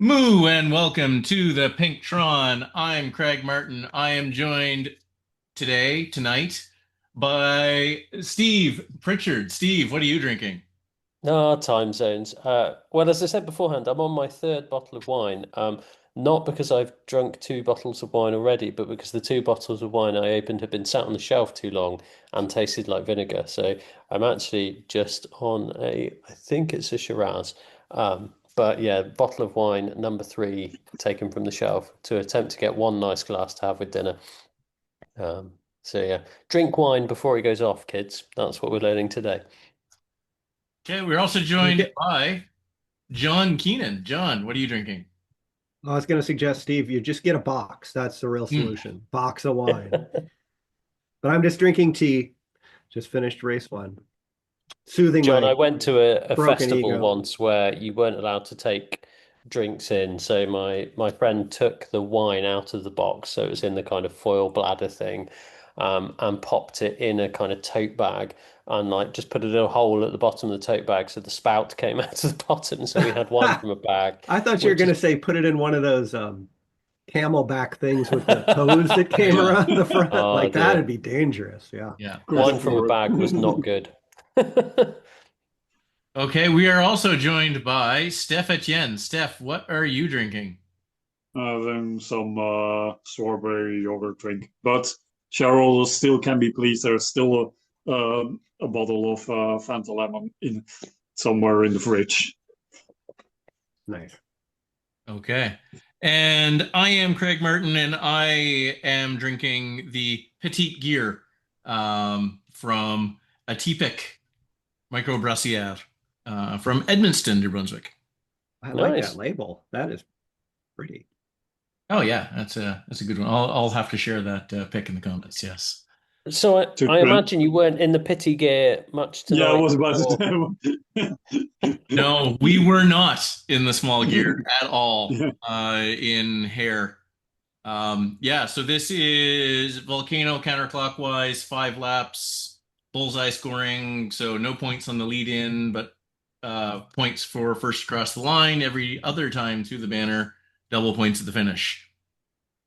Moo and welcome to the Pinktron. I'm Craig Martin. I am joined tonight, by Steve Pritchard. Steve, what are you drinking? No, time zones. Well, as I said beforehand, I'm on my third bottle of wine. Not because I've drunk two bottles of wine already, but because the two bottles of wine I opened had been sat on the shelf too long and tasted like vinegar. So I'm actually just on I think it's a Shiraz. But yeah, bottle of wine number three taken from the shelf to attempt to get one nice glass to have with dinner. So yeah, drink wine before it goes off, kids. That's what we're learning today. Okay, we're also You joined get, by John Keenan. John, what are you drinking? I was going to suggest, Steve, you just get a box. That's the real Hmm. solution. Box of wine. But I'm just drinking tea. Just finished race one. Soothing John, I my went to a broken festival ego. once where you weren't allowed to take drinks in. So my friend took the wine out of the box, so it was in the kind of foil bladder thing, and popped it in a kind of tote bag and like just put a little hole at the bottom of the tote bag so the spout came out of the bottom. So we had wine from a bag, I thought you were which going to is say put it in one of those camelback things with the hose that came Yeah, around the front. oh Like that'd dear. be dangerous. Yeah. yeah. Good Wine That's from a for bag was not it. good. okay. We are also joined by Steph Etienne. Steph, what are you drinking? Then some strawberry yogurt drink. But Cheryl still can be pleased. There's still a bottle of Fanta lemon in somewhere in the fridge. Nice. Okay. And I am Craig Martin, and I am drinking the Petite Gear from a Teapic Microbrassiere from Edmundston, New Brunswick. I like that Nice. label. That is pretty. Oh yeah, that's a good one. I'll have to share that pic in the comments. Yes. So To I twen- imagine you weren't in the pity gear much yeah, I tonight was about for. to say. No, we were not in the small gear at all Yeah. in HARE. Yeah, so this is Volcano counterclockwise, 5 laps, bullseye scoring. So no points on the lead in, but points for first across the line. Every other time through the banner, double points at the finish.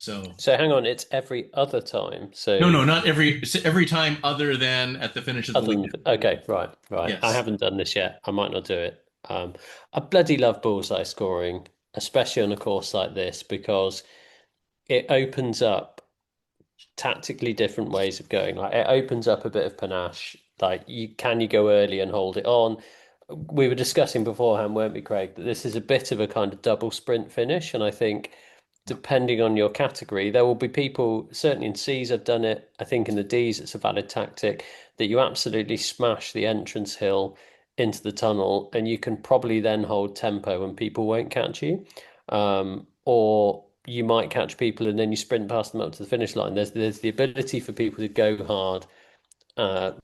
So So hang on, it's every other time. no, So no, not every time other than at the finish of the other lead. than okay, right, right. I Yes. haven't done this yet. I might not do it. I bloody love bullseye scoring, especially on a course like this, because it opens up tactically different ways of going. Like it opens up a bit of panache. Like you go early and hold it on. We were discussing beforehand, weren't we, Craig, that this is a bit of a kind of double sprint finish, and I think depending on your category, there will be people, certainly in C's, I've done it. I think in the D's, it's a valid tactic that you absolutely smash the entrance hill into the tunnel, and you can probably then hold tempo and people won't catch you. Or you might catch people and then you sprint past them up to the finish line. There's the ability for people to go hard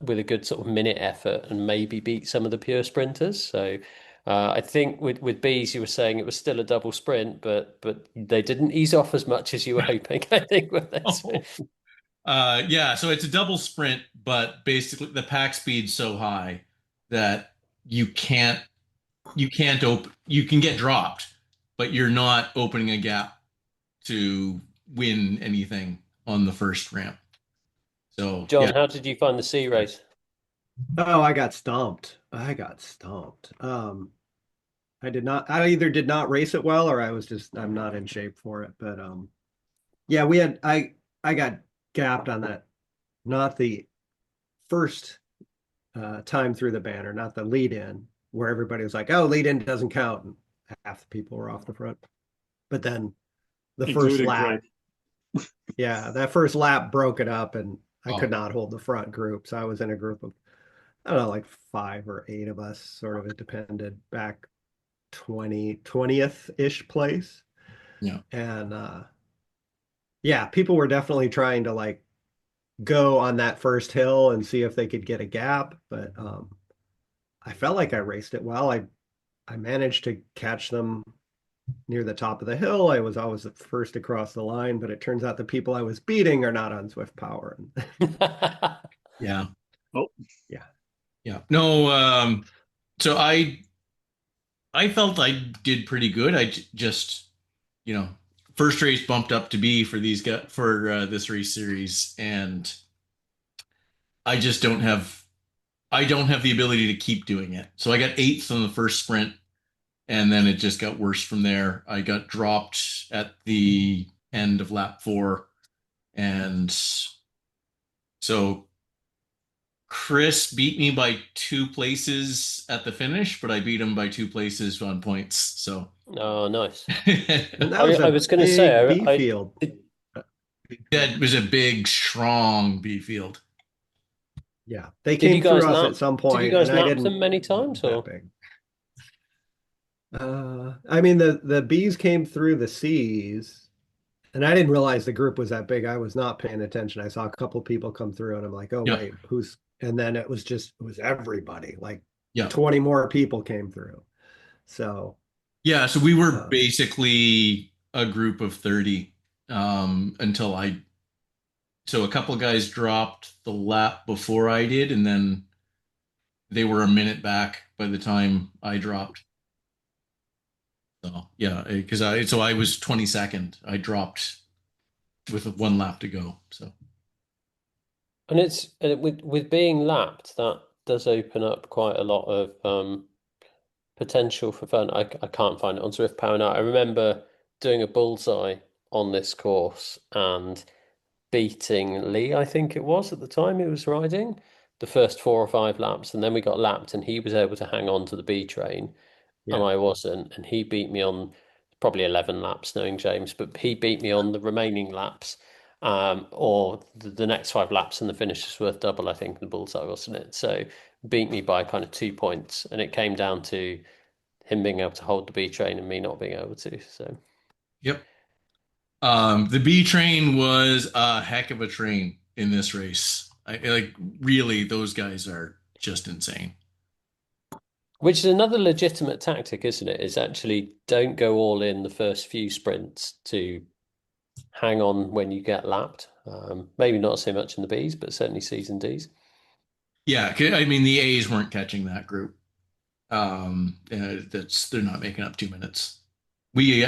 with a good sort of minute effort and maybe beat some of the pure sprinters. So I think with bees, you were saying it was still a double sprint, but they didn't ease off as much as you were hoping. I think with this. Oh. Yeah, so it's a double sprint, but basically the pack speed's so high that you can't you can get dropped, but you're not opening a gap to win anything on the first ramp. So yeah. John, how did you find the sea race? Oh, I got stomped. I got stomped. I either did not race it well or I'm not in shape for it. But yeah, I got gapped on that. Not the first time through the banner, not the lead in, where everybody was like, oh, lead in doesn't count. And half the people were off the front. But then the first Including lap, Craig. yeah, that first lap broke it up and I could Oh, not hold the front group. So I was in a group of, I don't know, like 5 or 8 of us, sort of. It depended back 20th-ish place. yeah. And yeah, people were definitely trying to like go on that first hill and see if they could get a gap, but I felt like I raced it well. I managed to catch them near the top of the hill. I was always the first across the line, but it turns out the people I was beating are not on Zwift Power. Yeah. Oh, Yeah. Yeah. No, so I I felt I did pretty good. Just, you know, first race bumped up to B for these guys for this race series, and I just don't have the ability to keep doing it. So I got eighth on the first sprint, and then it just got worse from there. I got dropped at the end of lap 4, and so Chris beat me by 2 places at the finish, but I beat him by 2 places on points. So Oh, nice. And that was I a was going to say, big B field. that was a big, strong B field. Yeah, they did you came through guys us lap? at some Did you point, guys and I lap didn't them many times, that or? big. I mean the B's came through the C's, and I didn't realize the group was that big. I was not paying attention. I saw a couple people come through, and I'm like, oh Yeah, wait, who's? And then it was everybody. Like yeah, 20 more people came through. So yeah. So we were uh, basically a group of 30 until I. So a couple guys dropped the lap before I did, and then they were a minute back by the time I dropped. So yeah, because I was 22nd. I dropped with 1 lap to go. So And it's with being lapped, that does open up quite a lot of potential for fun. I can't find it on Zwift Power now. I remember doing a bullseye on this course and beating Lee, I think it was at the time he was riding the first 4 or 5 laps, and then we got lapped, and he was able to hang on to the B train, and yeah, I wasn't, and he beat me on probably 11 laps, knowing James, but he beat me on the remaining laps. Or the next 5 laps, and the finish was worth double, I think, the bullseye, wasn't it? So beat me by kind of 2 points, and it came down to him being able to hold the B train and me not being able to. So yep. The B train was a heck of a train in this race. I like really those guys are just insane. which is another legitimate tactic, isn't it? Is actually don't go all in the first few sprints to hang on when you get lapped. Maybe not so much in the Bs, but certainly Cs and Ds. Yeah, I mean the A's weren't catching that group. That's they're not making up 2 minutes. We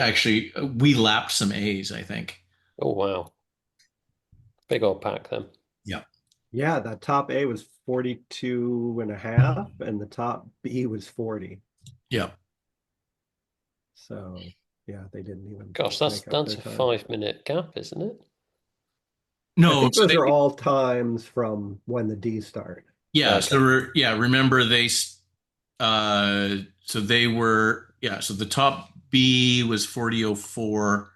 lapped some A's, I think. Oh, wow. Big old pack then. Yeah, yeah. The top A was 42 and a half, and the top B was 40. yeah. So yeah, they didn't even Gosh, make up that's their a time. 5 minute gap, isn't it? I No, think those are all times from when the D's start. yeah. Okay. Remember so they were so the top B was 40:04.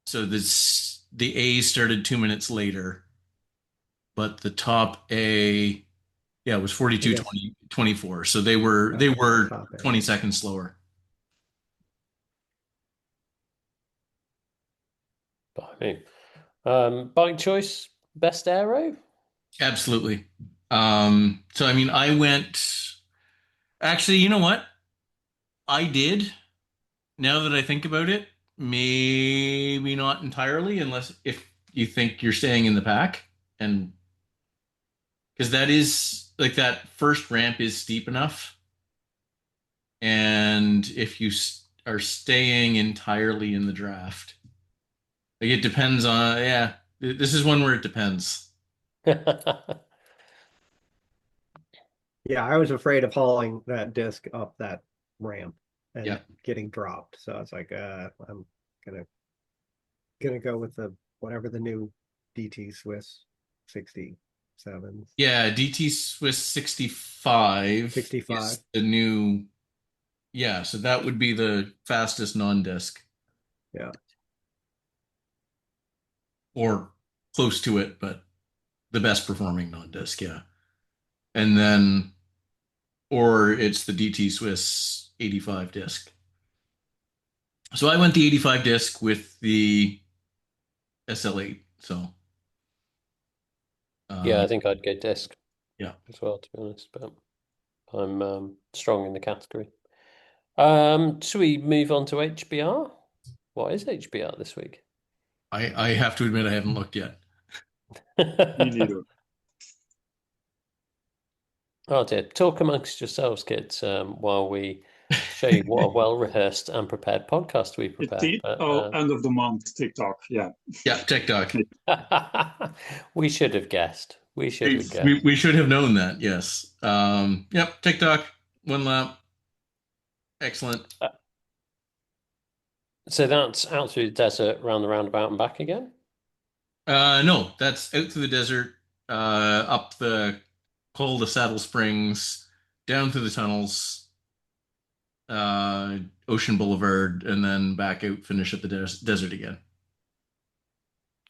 So the A started 2 minutes later, but the top A, yeah, was I guess 24. So they were top A. 20 seconds slower. By me. Bike choice, best aero? Absolutely. So I mean, I went actually, you know what? I did. Now that I think about it, maybe not entirely, unless if you think you're staying in the pack, and because that is like that first ramp is steep enough, and if you are staying entirely in the draft, like it depends on, yeah, this is one where it depends. Yeah, I was afraid of hauling that disc up that ramp Yeah. and getting dropped. So I was like, I'm gonna go with the whatever the new DT Swiss 67s. Yeah, DT Swiss 65 65. is the new, yeah, so that would be the fastest non-disc Yeah. or close to it, but the best performing non-disc, yeah. And then, or it's the DT Swiss 85 disc. So I went the 85 disc with the SL8. So, Yeah, I um, think I'd go disc yeah. as well, to be honest, but I'm strong in the category. Should we move on to HBR? What is HBR this week? I have to admit I haven't looked yet. Me neither. Oh dear. Talk amongst yourselves, kids, while we Show you what a well-rehearsed and prepared podcast we prepared. End of the month, TikTok. Yeah. Yeah, Tick Tock. We should have guessed. We should have guessed. We should have known that. Yes. Yep. Tick Tock. 1 lap. Excellent. So that's out through the desert, round the roundabout and back again? No, that's out through the desert, up the Col de Saddle Springs, down through the tunnels, Ocean Boulevard, and then back out, finish at the desert again.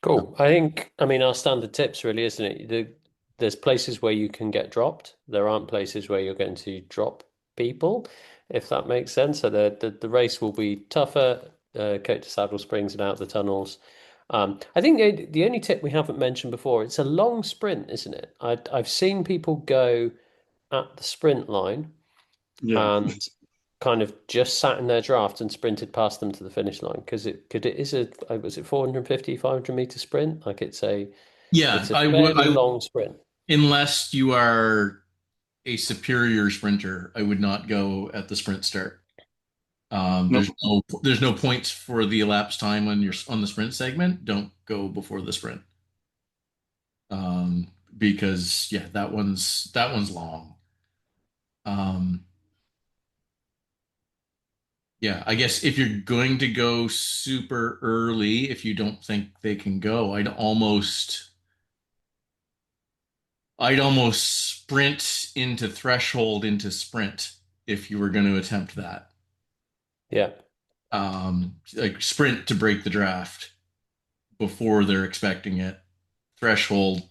Cool. I mean, our standard tips really, isn't it? There's places where you can get dropped. There aren't places where you're going to drop people, if that makes sense. So the race will be tougher, Coat to Saddle Springs and out the tunnels. I think the only tip we haven't mentioned before, it's a long sprint, isn't it? I've seen people go at the sprint line Yeah. and kind of just sat in their draft and sprinted past them to the finish line because it is a was it 450, 500 meter sprint? Like it's a Yeah, fairly long sprint. Unless you are a superior sprinter, I would not go at the sprint start. There's no points for the elapsed time when you're on the sprint segment. Don't go before the sprint. Because yeah, that one's long. Yeah, I guess if you're going to go super early, if you don't think they can go, I'd almost sprint into threshold into sprint if you were going to attempt that. Yeah. Like sprint to break the draft before they're expecting it, threshold,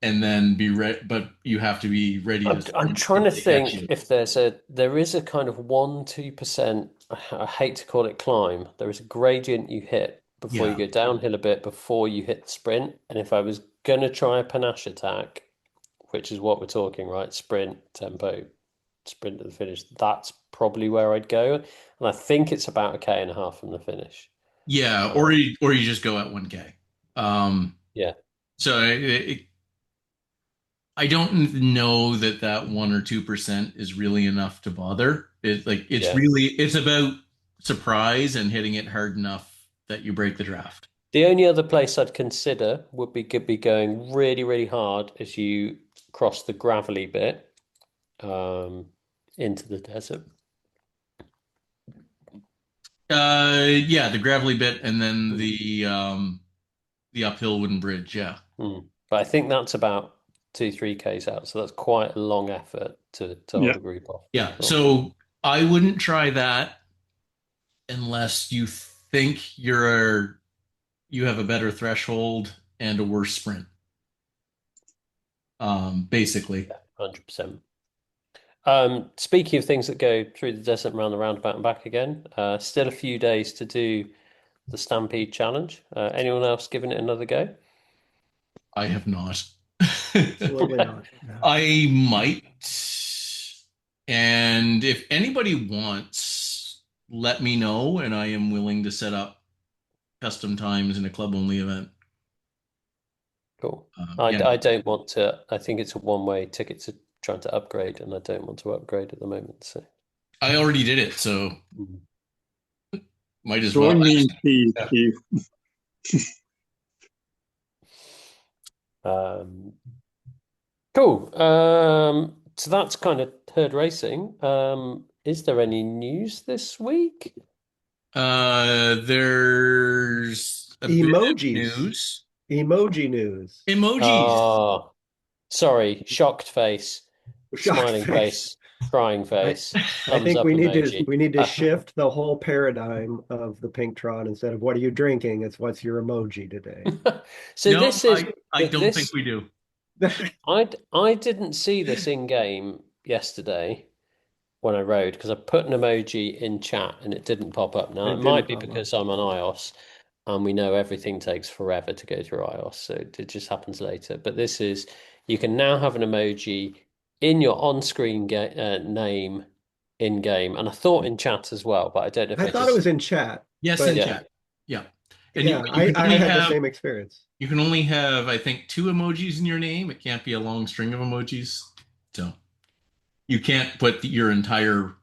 and then be ready. But you have to be ready to. I'm trying to think if there is a kind of 1-2%. I hate to call it climb. There is a gradient you hit before you go downhill a bit before you hit the sprint. And if I was gonna try a panache attack, which is what we're talking, right? Sprint tempo, sprint to the finish. That's probably where I'd go. And I think it's about 1.5 K from the finish. Yeah, or you just go at 1K. Yeah. So I don't know that 1 or 2% is really enough to bother. It's about surprise and hitting it hard enough that you break the draft. The only other place I'd consider would be going really, really hard as you cross the gravelly bit into the desert. Yeah, the gravelly bit and then the uphill wooden bridge. Yeah. But I think that's about 2-3 Ks out, so that's quite a long effort to hold the group off. Yeah, so I wouldn't try that unless you think you have a better threshold and a worse sprint. Basically. 100%. Speaking of things that go through the desert and around the roundabout and back again, still a few days to do the Stampede Challenge. Anyone else giving it another go? I have not. Absolutely not. No. I might. And if anybody wants, let me know, and I am willing to set up custom times in a club-only event. Cool. I don't want to. I think it's a one-way ticket to trying to upgrade, and I don't want to upgrade at the moment. So I already did it, so might as Join well. me in peace, Keith. Cool. So that's kind of herd racing. Is there any news this week? There's a bit of news. Emoji news. Emojis. Oh, sorry. Shocked face. Smiling face. Crying face. I think we need to shift the whole paradigm of the pink trot. Instead of what are you drinking, it's what's your emoji today. So no, this is I don't think we do. I didn't see this in game yesterday when I rode because I put an emoji in chat and it didn't pop up. Now it might be because I'm on iOS and we know everything takes forever to go through iOS, so it just happens later. But this is you can now have an emoji in your on-screen name in game, and I thought in chat as well, but I don't know if I thought it was in chat. Yes, in chat. Yeah. And I had the same experience. You can only have, I think, 2 emojis in your name. It can't be a long string of emojis. So you can't put your entire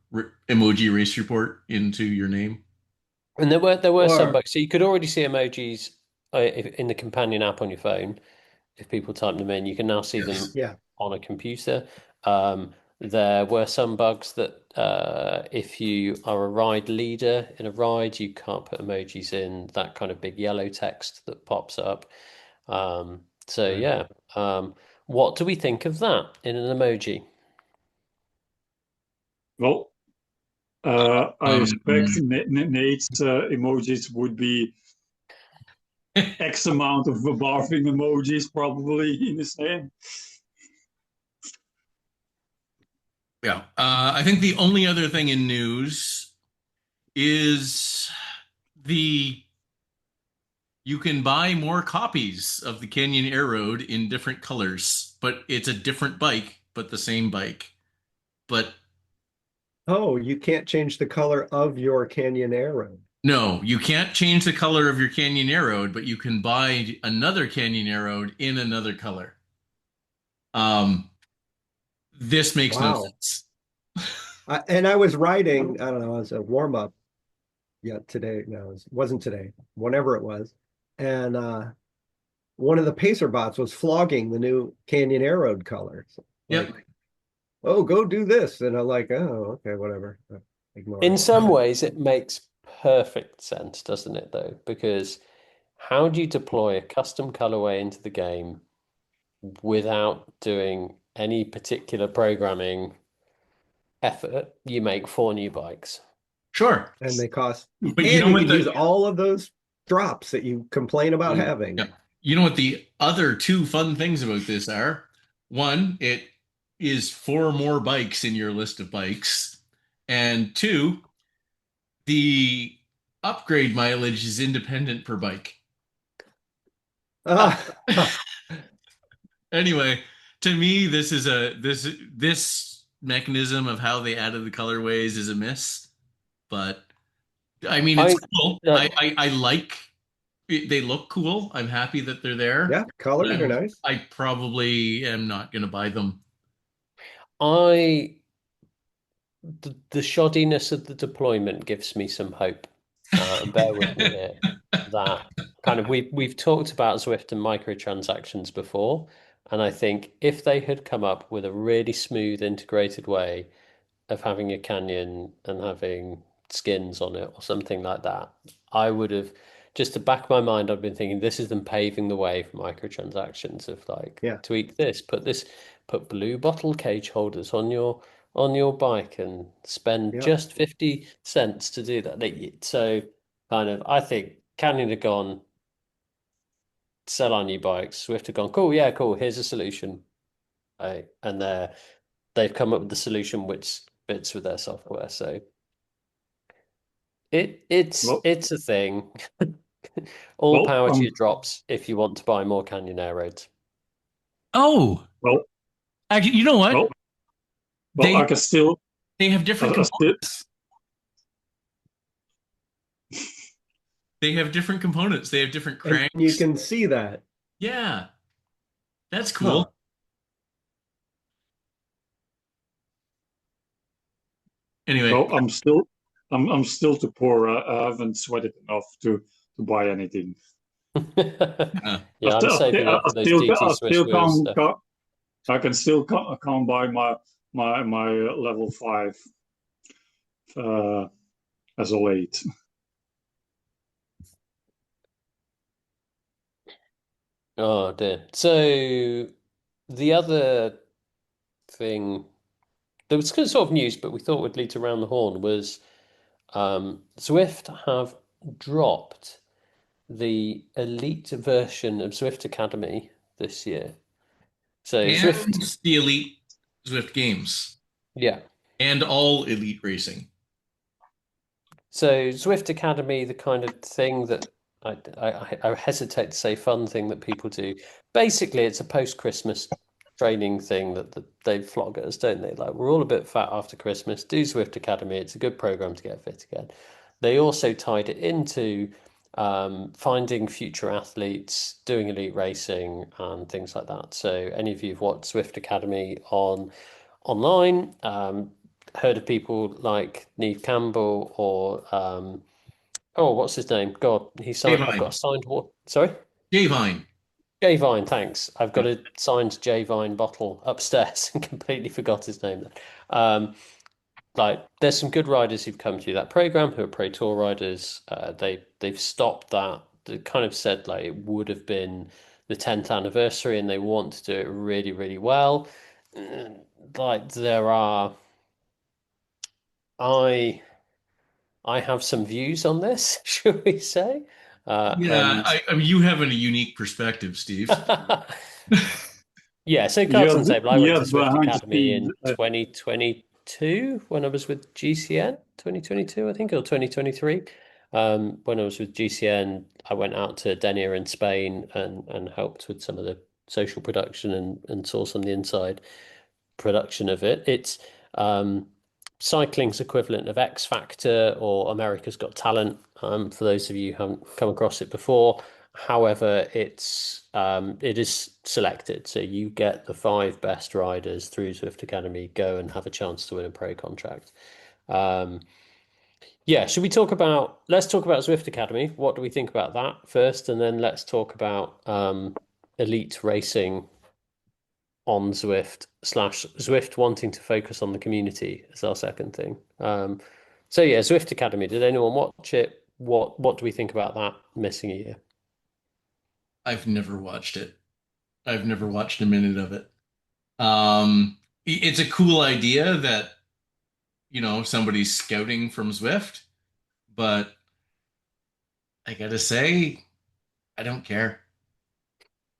emoji race report into your name. And there were some Or bugs. So you could already see emojis in the companion app on your phone. If people type them in, you can now see them Yes. yeah. on a computer. There were some bugs that if you are a ride leader in a ride, you can't put emojis in that kind of big yellow text that pops up. So Right. yeah, what do we think of that in an emoji? Well, I expect Um, Nate's emojis would be X amount of barfing emojis probably in his name. yeah. I think the only other thing in news is the you can buy more copies of the Canyon Air Road in different colors, but it's a different bike, but the same bike. But Oh, you can't change the color of your Canyon Arrow. no, you can't change the color of your Canyon Air Road, but you can buy another Canyon Air Road in another color. This makes no Wow. sense. And I was riding, I don't know, as a warm up today. No, it wasn't today, whenever it was. And one of the pacer bots was flogging the new Canyon Air Road colors. Yep. Like, oh, go do this. And I'm like, oh, okay, whatever. Ignore In it. some ways, it makes perfect sense, doesn't it, though? Because how do you deploy a custom colorway into the game without doing any particular programming effort? You make four new bikes. Sure. And they cost, But you and know you what can use the all of those drops that you complain about yeah. having. You know what the other two fun things about this are? One, it is four more bikes in your list of bikes. And two, the upgrade mileage is independent per bike. Ah, Anyway, to me, this mechanism of how they added the colorways is a miss. But I mean, it's I cool. uh, I like they look cool. I'm happy that they're there. yeah, colors are nice. I probably am not going to buy them. I the shoddiness of the deployment gives me some hope. And bear with me here. That kind of we've talked about Zwift and microtransactions before, and I think if they had come up with a really smooth integrated way of having a canyon and having skins on it or something like that, I would have just to back my mind, I've been thinking this is them paving the way for microtransactions of like Yeah, tweak this, put blue bottle cage holders on your bike and spend yeah. just 50 cents to do that. So kind of I think Canyon have gone sell our new bikes. Swift have gone, cool, yeah, cool, here's a solution. Right? And they've come up with the solution which fits with their software. So Well, it's a thing. All well, power to your drops if you want to buy more Canyon Air roads. Oh, well, actually, you know what? well, well. They I can still, they have different I still, components. They have different components. They have different And you cranks. can see that. Yeah, that's Huh. cool. Anyway, well, I'm still too poor. I haven't sweated enough to buy anything. uh, Yeah, I'm saving up for those DT I Swiss still wheels. I can still can't buy my level 5 uh, as a late. Oh dear. So the other thing that was kind of sort of news, but we thought would lead to round the horn was Zwift have dropped the elite version of Zwift Academy this year. So and Zwift, the Elite Zwift games yeah. and all Elite racing. So Zwift Academy, the kind of thing that I hesitate to say fun thing that people do. Basically, it's a post-Christmas training thing that they flog at us, don't they? Like we're all a bit fat after Christmas. Do Zwift Academy. It's a good program to get fit again. They also tied it into finding future athletes, doing elite racing, and things like that. So any of you who've watched Zwift Academy online, heard of people like Neve Campbell or oh, what's his name? God, he signed. I've got Vine. a signed one. Sorry, J Vine. J Vine. Thanks. I've Yeah. got a signed J Vine bottle upstairs and completely forgot his name. Then, like, there's some good riders who've come through that program who are pro tour riders. They've stopped that. They kind of said like it would have been the 10th anniversary, and they want to do it really, really well. Like there are, I. I have some views on this, should we say? Yeah, And I mean, you have a unique perspective, Steve. yeah, so You cards have on the table. I you went to have Zwift behind the Academy scenes. in 2022 when I was with GCN, 2022, I think, or 2023. When I was with GCN, I went out to Denia in Spain and helped with some of the social production and saw some of the inside production of it. It's cycling's equivalent of X Factor or America's Got Talent. For those of you who haven't come across it before, however, it is selected, so you get the 5 best riders through Zwift Academy go and have a chance to win a pro contract. Yeah, should we talk about? Let's talk about Zwift Academy. What do we think about that first, and then let's talk about elite racing on Zwift slash Zwift wanting to focus on the community as our second thing. So yeah, Zwift Academy. Did anyone watch it? What do we think about that missing a year? I've never watched it. I've never watched a minute of it. It's a cool idea that, somebody's scouting from Zwift, but I gotta say, I don't care.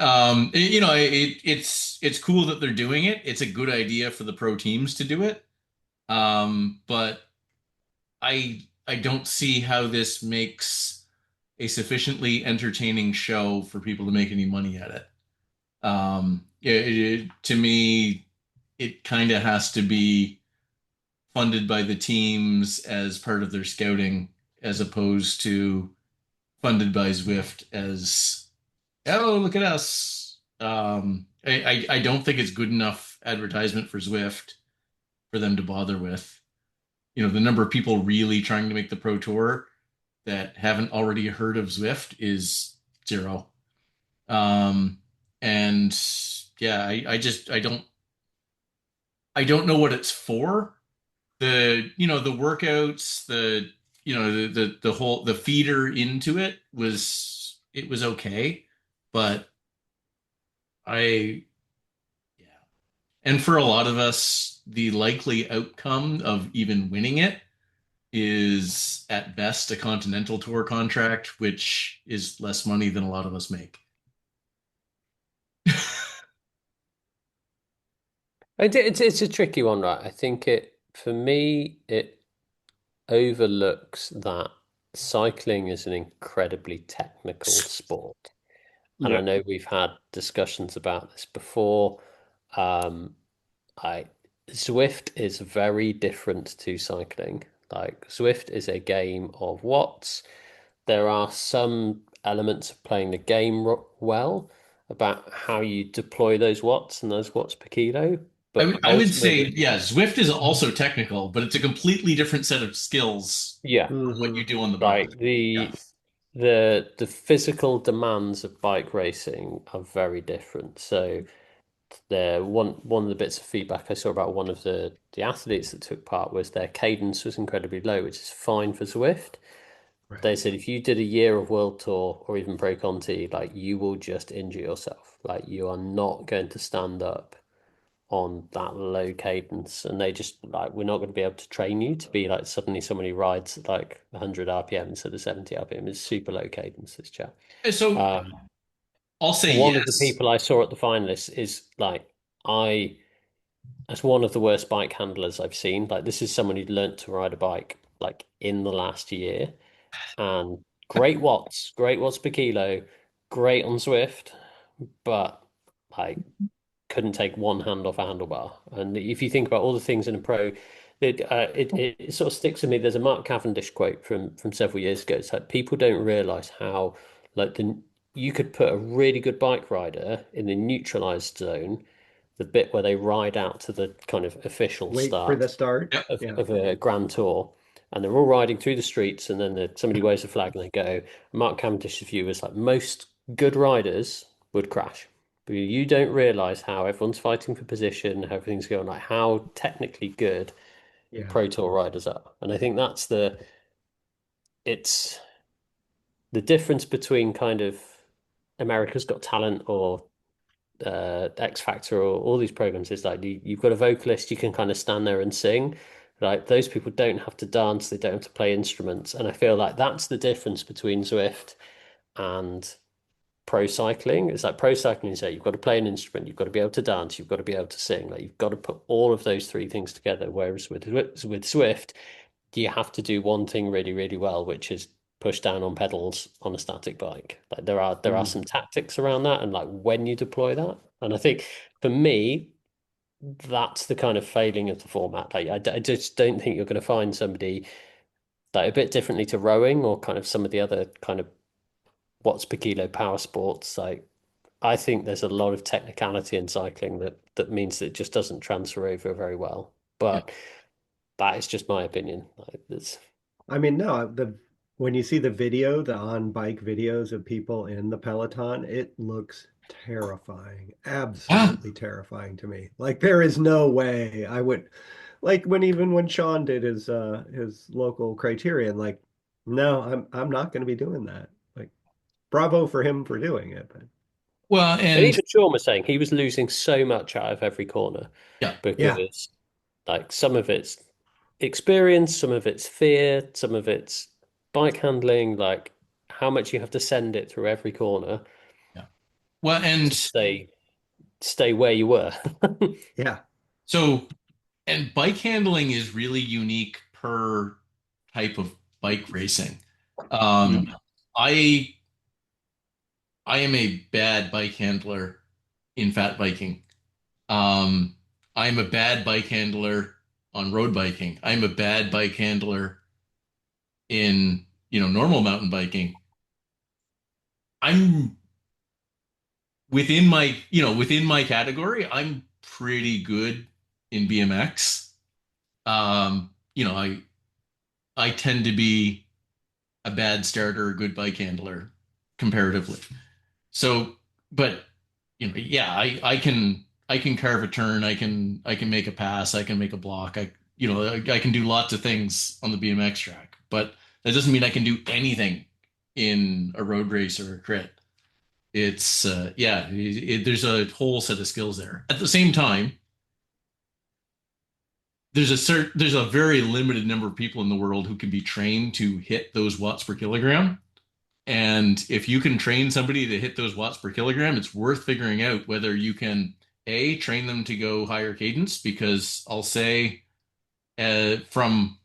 It's cool that they're doing it. It's a good idea for the pro teams to do it. But I don't see how this makes a sufficiently entertaining show for people to make any money at it. To me, it kind of has to be funded by the teams as part of their scouting, as opposed to funded by Zwift as, oh, look at us. I don't think it's good enough advertisement for Zwift for them to bother with. The number of people really trying to make the Pro Tour that haven't already heard of Zwift is zero. And yeah, I don't know what it's for. The workouts, the whole the feeder into it was okay, but I yeah. And for a lot of us, the likely outcome of even winning it is at best a continental tour contract, which is less money than a lot of us make. It's a tricky one, right? I think it for me it overlooks that cycling is an incredibly technical sport. And I Yeah, know we've had discussions about this before. Um, I Zwift is very different to cycling. Like Zwift is a game of watts. There are some elements of playing the game well about how you deploy those watts and those watts per kilo, I but would I would say, ultimately, yeah, Zwift is also technical, but it's a completely different set of skills yeah, from what Hmm. you do on the bike. like Yeah. the physical demands of bike racing are very different. So one of the bits of feedback I saw about one of the athletes that took part was their cadence was incredibly low, which is fine for Zwift. Right. They said if you did a year of World Tour or even Pro Conti, like you will just injure yourself. Like you are not going to stand up on that low cadence, and they just like we're not going to be able to train you to be like suddenly somebody rides at like 100 RPM instead of 70 RPM. It's super low cadence, this chat. So Um, I'll say one of the yes. people I saw at the finalists is like I as one of the worst bike handlers I've seen. Like this is someone who'd learnt to ride a bike like in the last year, and great watts per kilo, great on Zwift, but like couldn't take one hand off a handlebar. And if you think about all the things in a pro, it sort of sticks with me. There's a Mark Cavendish quote from several years ago. It's like people don't realize how like the you could put a really good bike rider in the neutralized zone the bit where they ride out to the kind of official Wait for start the start. Yep. of, Yeah. of a Grand Tour, and they're all riding through the streets, and then somebody waves a flag and they go. Mark Cavendish's view was like most good riders would crash. But you don't realize how everyone's fighting for position, how everything's going, like how technically good Yeah. Pro Tour riders are. And I think it's the difference between kind of America's Got Talent or X Factor or all these programs is like you've got a vocalist, you can kind of stand there and sing. Like those people don't have to dance, they don't have to play instruments. And I feel like that's the difference between Zwift and pro cycling. It's like pro cycling is that you've got to play an instrument, you've got to be able to dance, you've got to be able to sing. Like you've got to put all of those three things together. Whereas with Zwift, you have to do one thing really, really well, which is push down on pedals on a static bike. Like there are some tactics around that and like when you deploy that. And I think for me, that's the kind of failing of the format. Like I just don't think you're going to find somebody like a bit differently to rowing or kind of some of the other kind of watts per kilo power sports. Like I think there's a lot of technicality in cycling that means that it just doesn't transfer over very well. Yeah. But that is just my opinion. Like, it's I mean, no, when you see the on bike videos of people in the peloton, it looks terrifying, Yeah. absolutely terrifying to me. Like there is no way I would like when Sean did his local criterion, like, no, I'm not going to be doing that. Like, bravo for him for doing it, but Well, and and even Sean was saying he was losing so much out of every corner yeah, yeah, because like some of it's experience, some of it's fear, some of it's bike handling, like how much you have to send it through every corner yeah. Well, to and stay where you were. yeah, so and bike handling is really unique per type of bike racing. Yeah. I I am a bad bike handler in fat biking. Um, I'm a bad bike handler on road biking. I'm a bad bike handler in, normal mountain biking. I'm within my category, I'm pretty good in BMX. I tend to be a bad starter, a good bike handler comparatively. So, but yeah, I can carve a turn, I can make a pass, I can make a block. I can do lots of things on the BMX track, but that doesn't mean I can do anything in a road race or a crit. It's yeah, there's a whole set of skills there. At the same time, there's a very limited number of people in the world who can be trained to hit those watts per kilogram. And if you can train somebody to hit those watts per kilogram, it's worth figuring out whether you can train them to go higher cadence. Because I'll say, from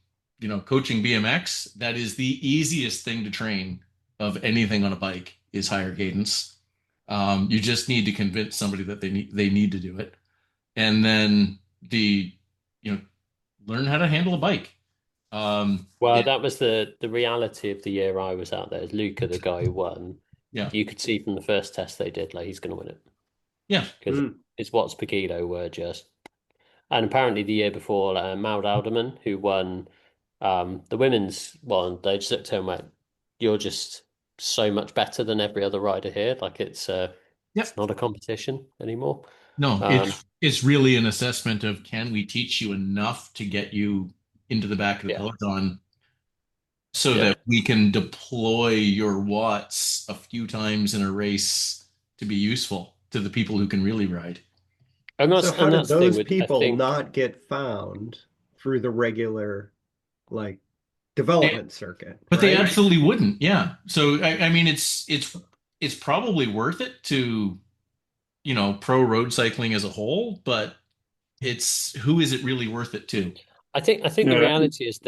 coaching BMX, that is the easiest thing to train of anything on a bike is higher cadence. You just need to convince somebody that they need to do it, and then you know learn how to handle a bike. Well, It, that was the reality of the year I was out there. Is Luca, the guy who won, yeah, you could see from the first test they did, like he's going to win it yeah, because his watts per kilo were just. And apparently, the year before, Maud Alderman, who won the women's one, they just looked at him and went, "You're just so much better than every other rider here. Like yeah. it's not a competition anymore." No, Um, it's really an assessment of, can we teach you enough to get you into the back of the yeah, peloton so yeah. that we can deploy your watts a few times in a race to be useful to the people who can really ride. And so that's how and did that's the thing those with I people think not get found through the regular like They- development circuit, but they right? absolutely wouldn't. Yeah. So I mean, it's probably worth it to pro road cycling as a whole, but it's who is it really worth it to? I think the Yeah. reality is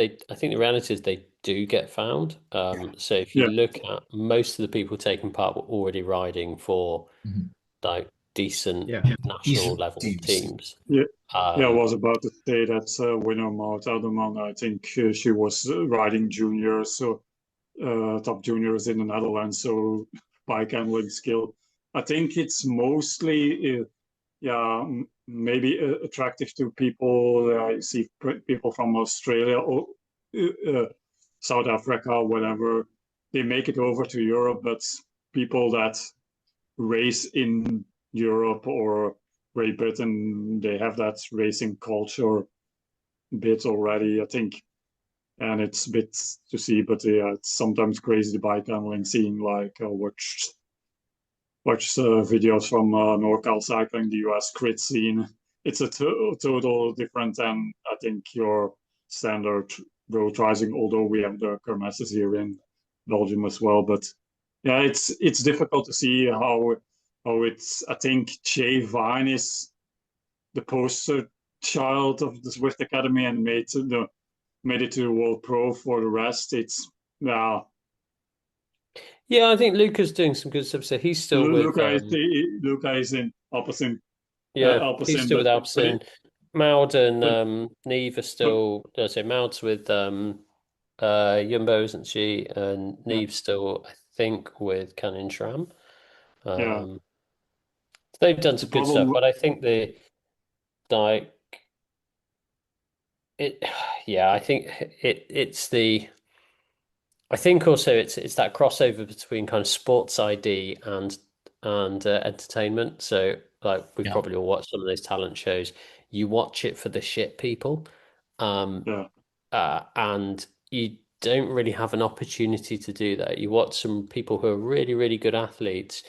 they do get found. So if you Yeah. look at most of the people taking part were already riding for Mhm. like decent Yeah. national These level teams. teams. Yeah. Yeah, I Um, was about to say that winner Maud Alderman, I think she was riding juniors, so top juniors in the Netherlands, so bike handling skill. I think it's mostly, yeah, maybe attractive to people. I see people from Australia or South Africa, whatever. They make it over to Europe, but people that race in Europe or Great Britain, they have that racing culture bit already, I think. And it's a bit to see, but yeah, it's sometimes crazy the bike handling scene. Like watch videos from NorCal cycling, the US crit scene. It's a total different than I think your standard road racing. Although we have the kermesses here in Belgium as well, but yeah, it's difficult to see how it's. I think Jay Vine is the poster child of the Zwift Academy and made it to World Pro. For the rest, it's yeah. Yeah, I think Luca's doing some good stuff. So he's still with Luca is in opposite yeah, he's Alpecin, still with but Alpecin. Maud and but Neve are but still. I say Maud's with Jumbo, isn't she? And yeah, Neve's still, I think, with Canon Shram. yeah. Um, they've done The some good stuff, problem, but I think the like it. Yeah, I think it's the. I think also it's that crossover between kind of sports ID and entertainment. So like we've Yeah. probably all watched some of those talent shows. You watch it for the shit people, um, yeah, and you don't really have an opportunity to do that. You watch some people who are really, really good athletes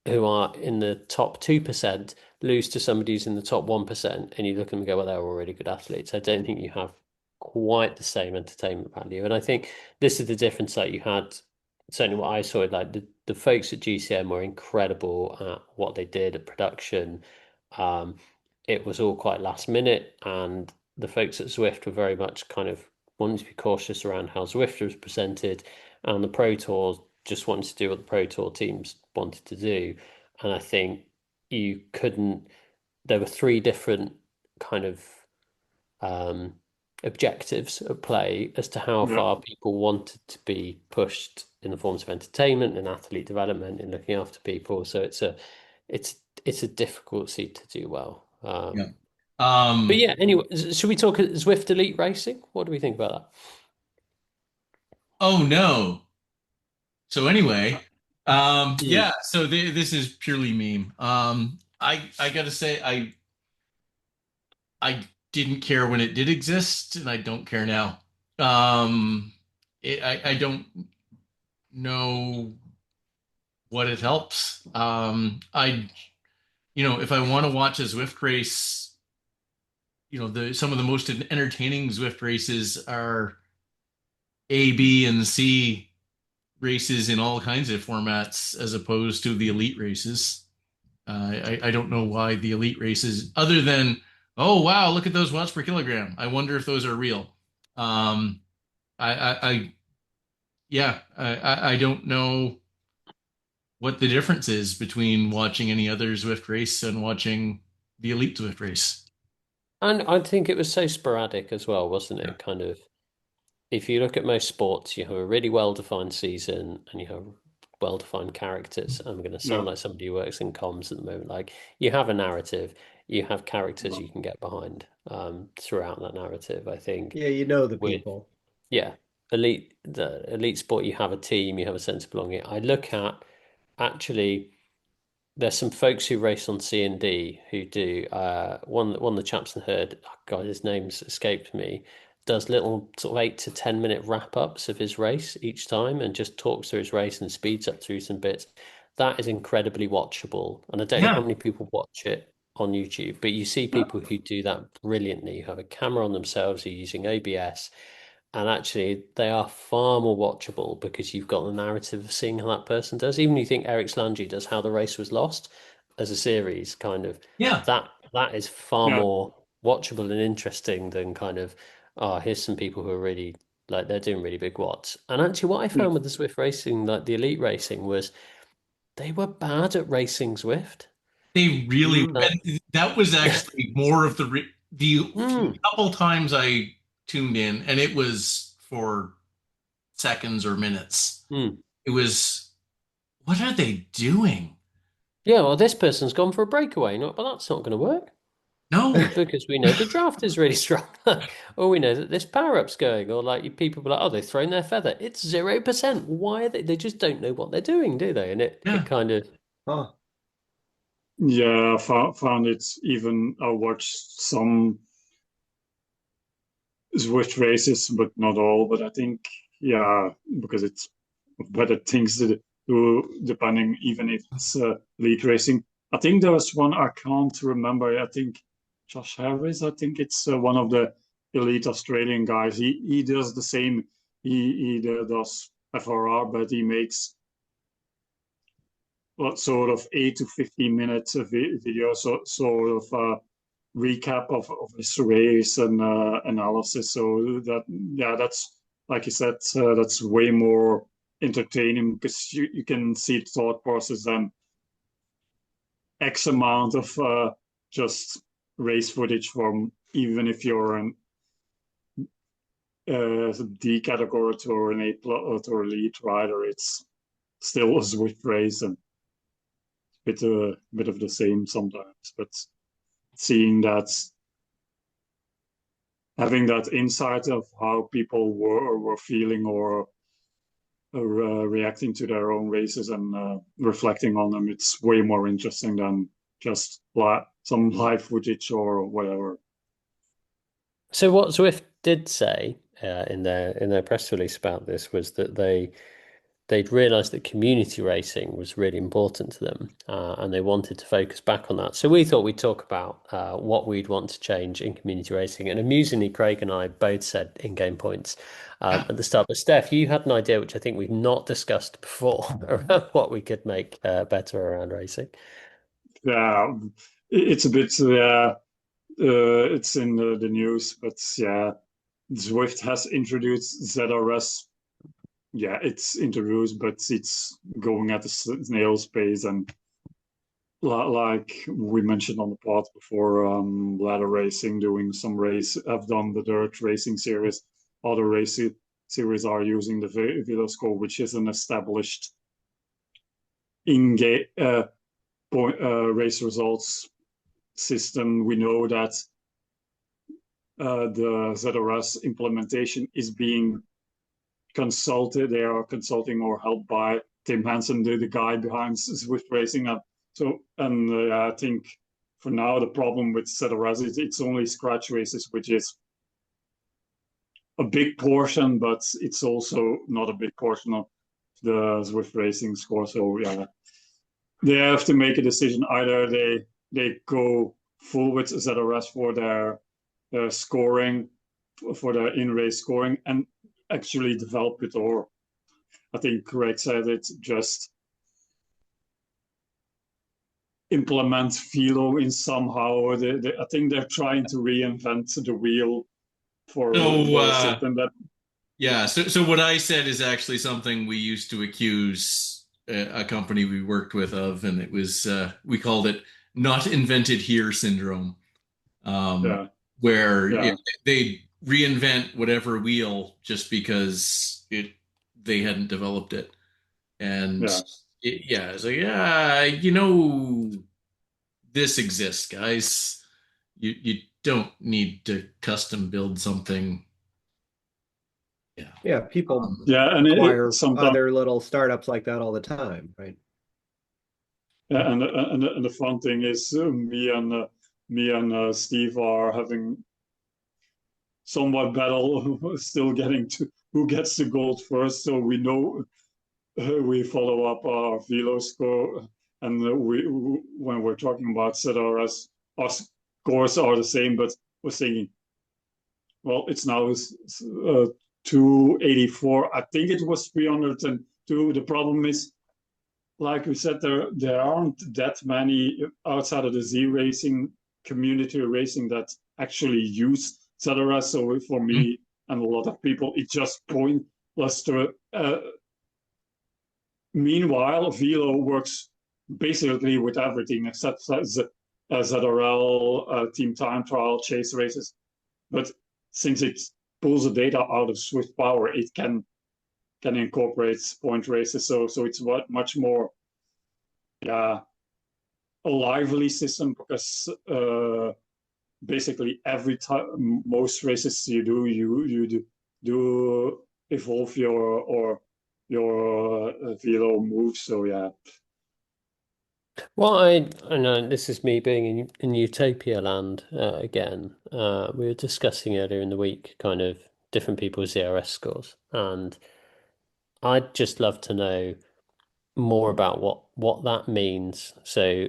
who are in the top 2% lose to somebody who's in the top 1%, and you look at them and go, well, they're already good athletes. I don't think you have quite the same entertainment value. And I think this is the difference that you had, certainly what I saw, like the folks at GCM were incredible at what they did at production. Um, it was all quite last minute, and the folks at Zwift were very much kind of wanting to be cautious around how Zwift was presented, and the Pro Tour just wanted to do what the Pro Tour teams wanted to do. And I think you couldn't, there were three different kind of um, objectives at play as to how yeah. far people wanted to be pushed in the forms of entertainment and athlete development and looking after people. So it's it's a difficult seat to do well. Yeah. But yeah, anyway, should we talk Zwift Elite Racing? What do we think about that? Oh no. So anyway, Mm. yeah. So this is purely meme. I gotta say, I didn't care when it did exist, and I don't care now. I don't know what it helps. If I want to watch a Zwift race, some of the most entertaining Zwift races are A, B, and C races in all kinds of formats, as opposed to the elite races. I don't know why the elite races, other than, oh wow, look at those watts per kilogram. I wonder if those are real. Um, I yeah, I don't know what the difference is between watching any other Zwift race and watching the elite Zwift race. And I think it was so sporadic as well, wasn't Yeah. it? Kind of, if you look at most sports, you have a really well-defined season and you have well-defined characters. I'm going to Yeah. sound like somebody who works in comms at the moment. Like you have a narrative, you have characters you can get behind throughout that narrative. I think Yeah, you know the with people. yeah, the elite sport, you have a team, you have a sense of belonging. I look at actually there's some folks who race on C&D who do one of the chaps in Herd, oh God, his name's escaped me, does little sort of 8 to 10 minute wrap ups of his race each time and just talks through his race and speeds up through some bits. That is incredibly watchable. And I don't know how Yeah. many people watch it on YouTube, but you see Yeah. people who do that brilliantly, who have a camera on themselves, who are using OBS, and actually, they are far more watchable because you've got the narrative of seeing how that person does. Even you think Eric Slangy does How the Race Was Lost as a series, kind of Yeah. that is far Yeah. more watchable and interesting than kind of, oh, here's some people who are really like they're doing really big watts. And actually, what I Yeah. found with the Swift racing, like the elite racing, was they were bad at racing Swift. They really, Mm. Like, and that was actually more of the mm, couple times I tuned in, and it was for seconds or minutes. mm. It was, what are they doing? Yeah, well, this person's gone for a breakaway, not, but that's not going to work. No. because we know the draft is really strong, or we know that this power up's going, or like people be like, oh, they've thrown their feather. It's 0%. Why are they? They just don't know what they're doing, do they? And it Yeah. kind of Oh, Yeah, found it even. I watched some Zwift races, but not all. But I think, yeah, because it's better things to do, depending, even if it's lead racing. I think there was one I can't remember. I think Josh Harris. I think it's one of the elite Australian guys. He does the same. He does FRR, but he makes what sort of 8 to 15 minutes of video, so sort of recap of his race and analysis. So that, yeah, that's like you said, that's way more entertaining because you can see the thought process and X amount of just race footage from, even if you're an D category or an A plus or elite rider, it's still a Zwift race and bit of the same sometimes. But seeing that, having that insight of how people were feeling or reacting to their own races and reflecting on them, it's way more interesting than just some live footage or whatever. So what Zwift did say in their press release about this was that they'd realised that community racing was really important to them, and they wanted to focus back on that. So we thought we'd talk about what we'd want to change in community racing. And amusingly, Craig and I both said in-game points at the start. But Steph, you had an idea which I think we've not discussed before around what we could make better around racing. Yeah, it's a bit. It's in the news, but yeah, Zwift has introduced ZRS. Yeah, it's introduced, but it's going at a snail's pace, and like we mentioned on the pod before, ladder racing, doing some race. I've done the dirt racing series. Other racing series are using the Veloscore, which is an established in-game race results system. We know that the ZRS implementation is being consulted. They are consulting or helped by Tim Hansen, the guy behind Zwift Racing. And I think for now the problem with ZRS is it's only scratch races, which is a big portion, but it's also not a big portion of the Zwift Racing score. So yeah, they have to make a decision. Either they go full with ZRS for their scoring, for their in-race scoring, and actually develop it, or I think Craig said it, just implement Philo in somehow. I think they're trying to reinvent the wheel for a system that. Yeah. So what I said is actually something we used to accuse a company we worked with of, and it was we called it "not invented here" syndrome, Yeah. where Yeah. they reinvent whatever wheel just because they hadn't developed it, and Yeah. it's like this exists, guys. You don't need to custom build something. Yeah. yeah, people Yeah, and acquire sometimes, other little startups like that all the time, right? and the fun thing is, me and Steve are having somewhat battle, still getting to who gets the gold first. So we know we follow up our Velo score, and when we're talking about ZRS, our scores are the same, but we're saying, well, it's now 284. I think it was 302. The problem is, like we said, there aren't that many outside of the Z racing community racing that actually use ZRS. So for me and a lot of people, it's just pointless to. Meanwhile, Velo works basically with everything except ZRL, team time trial, chase races. But since it pulls the data out of Swift Power, it can incorporate point races. So it's much more, yeah, a lively system because basically every time, most races you do, do evolve your velo move. So yeah. Well, I know this is me being in Utopia land again. We were discussing earlier in the week kind of different people's ZRS scores, and I'd just love to know more about what that means. So,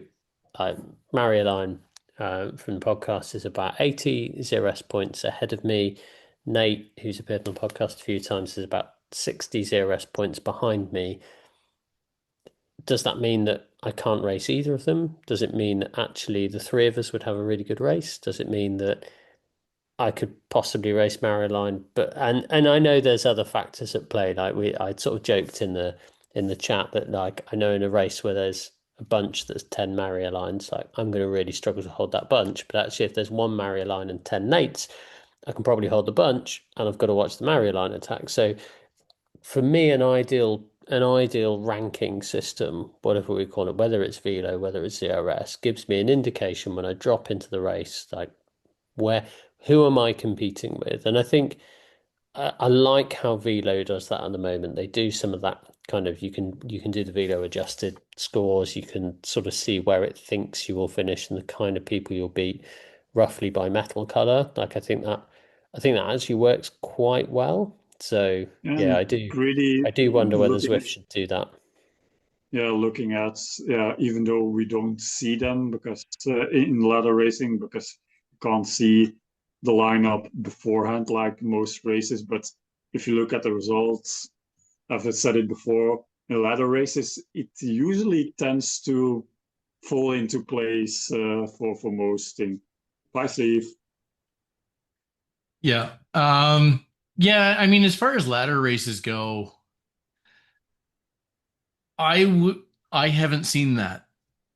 Marioline from the podcast is about 80 ZRS points ahead of me. Nate, who's appeared on the podcast a few times, is about 60 ZRS points behind me. Does that mean that I can't race either of them? Does it mean that actually the three of us would have a really good race? Does it mean that I could possibly race Maryline? But and I know there's other factors at play. Like I sort of joked in the chat that like I know in a race where there's a bunch that's 10 Mariolines, like I'm going to really struggle to hold that bunch. But actually, if there's one Marioline and 10 Nates, I can probably hold the bunch, and I've got to watch the Marioline attack. So for me, an ideal ranking system, whatever we call it, whether it's velo, whether it's ZRS, gives me an indication when I drop into the race, like who am I competing with? And I think I like how velo does that at the moment. They do some of that kind of you can do the velo adjusted scores. You can sort of see where it thinks you will finish and the kind of people you'll beat roughly by metal color. Like I think that actually works quite well. So yeah, And pretty I do wonder whether looking Zwift should do that. looking at even though we don't see them because in ladder racing, because you can't see the lineup beforehand like most races, but if you look at the results, I've said it before, in ladder races it usually tends to fall into place for most things. Bye, Steve. Yeah. Yeah, I mean, as far as ladder races go, I haven't seen that.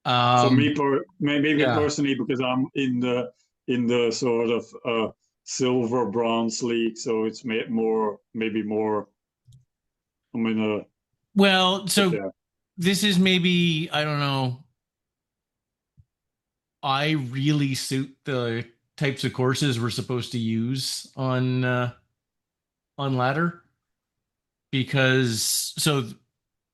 For me, Um, maybe yeah. personally, because I'm in the sort of silver bronze league, so it's maybe more. I'm in a Well, but so yeah. this is maybe, I don't know, I really suit the types of courses we're supposed to use on ladder because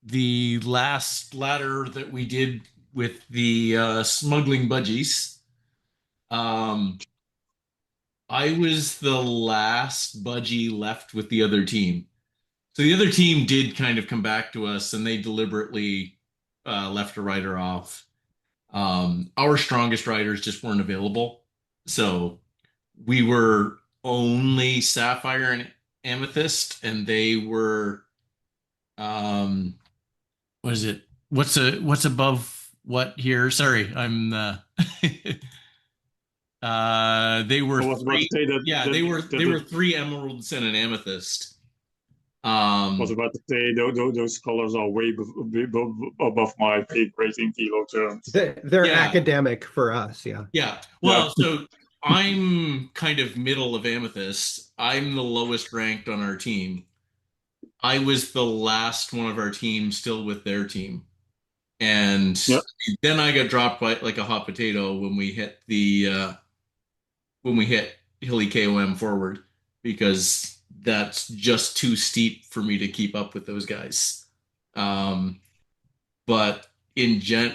the last ladder that we did with the smuggling budgies, um, I was the last budgie left with the other team. So the other team did kind of come back to us and they deliberately left a rider off. Our strongest riders just weren't available. So we were only Sapphire and Amethyst, and they were what is it? What's above what here? Sorry, I'm they were I was about to three. say Yeah, they were three emeralds and an amethyst. was Um about to say those colors are way above my peak rating kilo terms. They're yeah, academic for us, yeah. yeah. Yeah, Well, so I'm kind of middle of amethyst. I'm the lowest ranked on our team. I was the last one of our team still with their team. And yeah, then I got dropped by like a hot potato when we hit Hilly KOM forward because that's just too steep for me to keep up with those guys. Um, but in gent,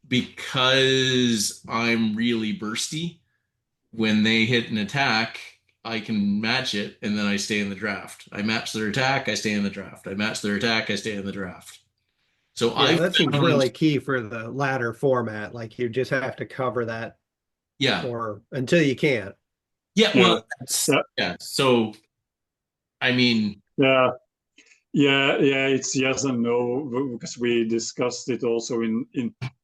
because I'm really bursty, when they hit an attack, I can match it and then I stay in the draft. I match their attack, I stay in the draft. I match their attack, I stay in the draft. So Yeah, I've that seems found, really key for the ladder format. Like you just have to cover that yeah, or until you can't. yeah, yeah, well, that's, yeah, yeah. So, I mean, yeah. Yeah, it's yes and no because we discussed it also in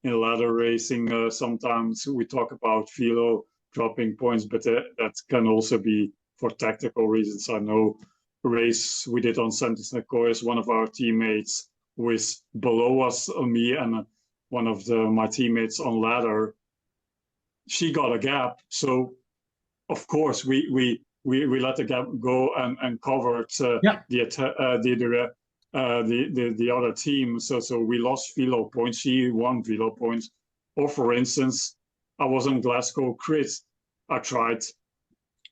ladder racing. Sometimes we talk about Philo dropping points, but that can also be for tactical reasons. I know a race we did on Santos Nicoyas, one of our teammates who is below us, me and one of my teammates on ladder, she got a gap. So of course we let the gap go and covered yeah, the other team. So we lost velo points. She won velo points. Or for instance, I was on Glasgow crit. I tried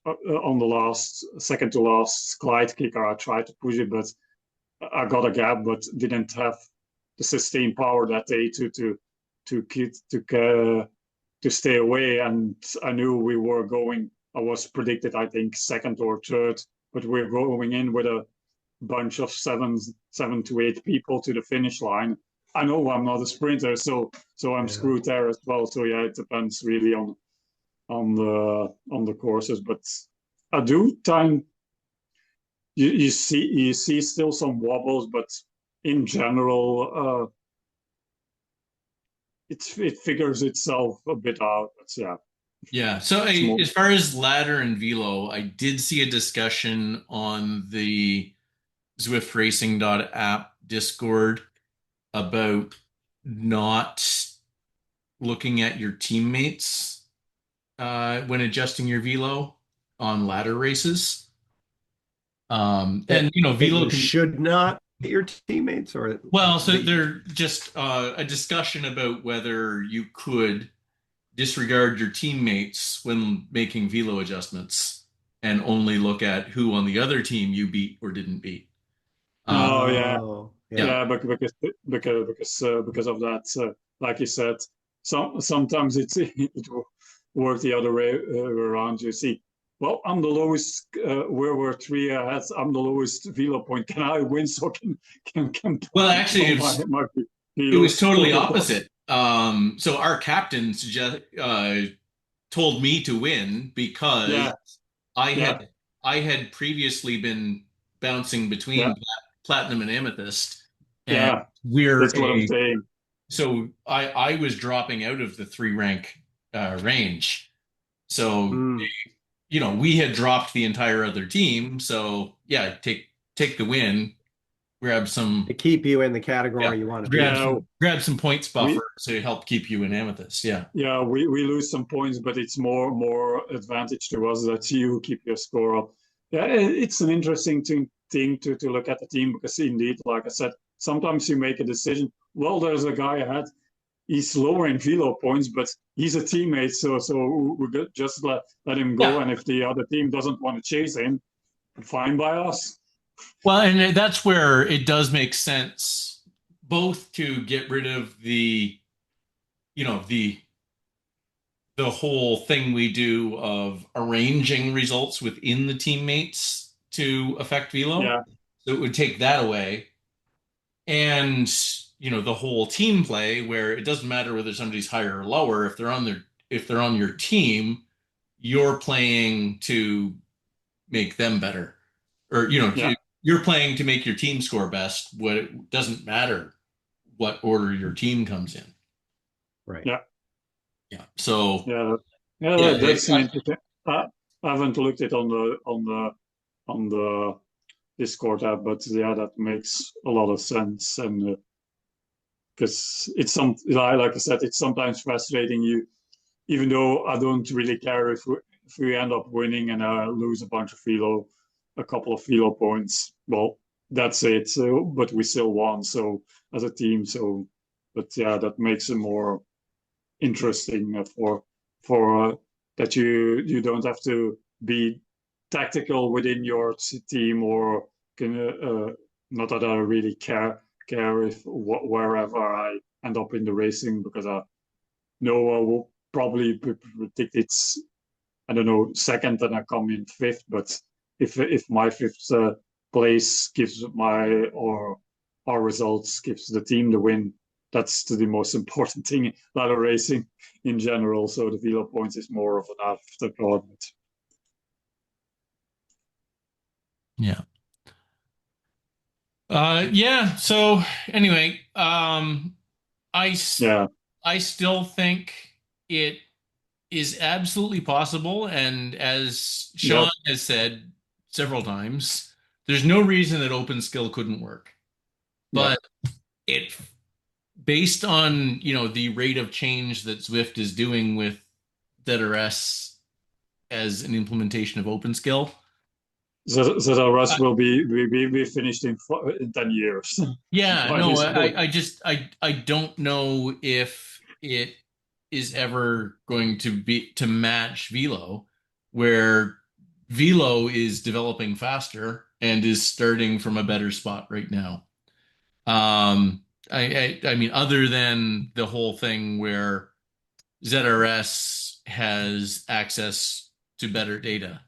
on the second to last glide kicker. I tried to push it, but I got a gap, but didn't have the sustained power that day to stay away. And I knew we were going. I was predicted, I think, second or third, but we're going in with a bunch of seven to eight people to the finish line. I know I'm not a sprinter, so I'm screwed there as well. So yeah, it depends really on the courses, but I do time. You see still some wobbles, but in general, it figures itself a bit out. But yeah. Yeah. So as far as ladder and velo, I did see a discussion on the Zwift Racing app Discord about not looking at your teammates when adjusting your velo on ladder races. And velo should not hit your teammates, or so they're just a discussion about whether you could disregard your teammates when making velo adjustments and only look at who on the other team you beat or didn't beat. Yeah, but because of that, like you said, sometimes it will work the other way around. You see, well, I'm the lowest. We're three ahead. I'm the lowest velo point. Can I win? So can well, actually, it was totally opposite. So our captain told me to win because I had previously been bouncing between platinum and amethyst, and that's what I'm saying. So I was dropping out of the 3 rank range. So we had dropped the entire other team. So yeah, take the win. Grab some to keep you in the category you want to grab some points buffer to help keep you in amethyst. Yeah, we lose some points, but it's more advantage to us that you keep your score up. Yeah, it's an interesting thing to look at the team, because indeed, like I said, sometimes you make a decision. Well, there's a guy ahead. He's lower in velo points, but he's a teammate, so we just let him go. And if the other team doesn't want to chase him, fine by us. Well, and that's where it does make sense, both to get rid of the whole thing we do of arranging results within the teammates to affect velo. Yeah. So it would take that away. And, the whole team play, where it doesn't matter whether somebody's higher or lower, if they're on your team, you're playing to make them better. Or, you're playing to make your team score best. It doesn't matter what order your team comes in. Right. Yeah. Yeah. So that's an interesting. I haven't looked at on the Discord app, but that makes a lot of sense. And because it's like I said, it's sometimes frustrating. Even though I don't really care if we end up winning and lose a couple of velo points. Well, that's it. So, but we still won. So as a team. So, but that makes it more interesting for that you don't have to be tactical within your team, or can not that I really care if wherever I end up in the racing, because I know I will probably predict it's, I don't know, second and I come in fifth. But if my fifth place gives our results gives the team the win, that's the most important thing in ladder racing in general. So the velo points is more of an afterthought. Yeah. So anyway, I still think it is absolutely possible, and as Sean has said several times, there's no reason that open skill couldn't work. But it, based on the rate of change that Zwift is doing with ZRS as an implementation of open skill, ZRS will be finished in 10 years. Yeah, no, I don't know if it is ever going to match velo. where Velo is developing faster and is starting from a better spot right now. I mean, other than the whole thing where ZRS has access to better data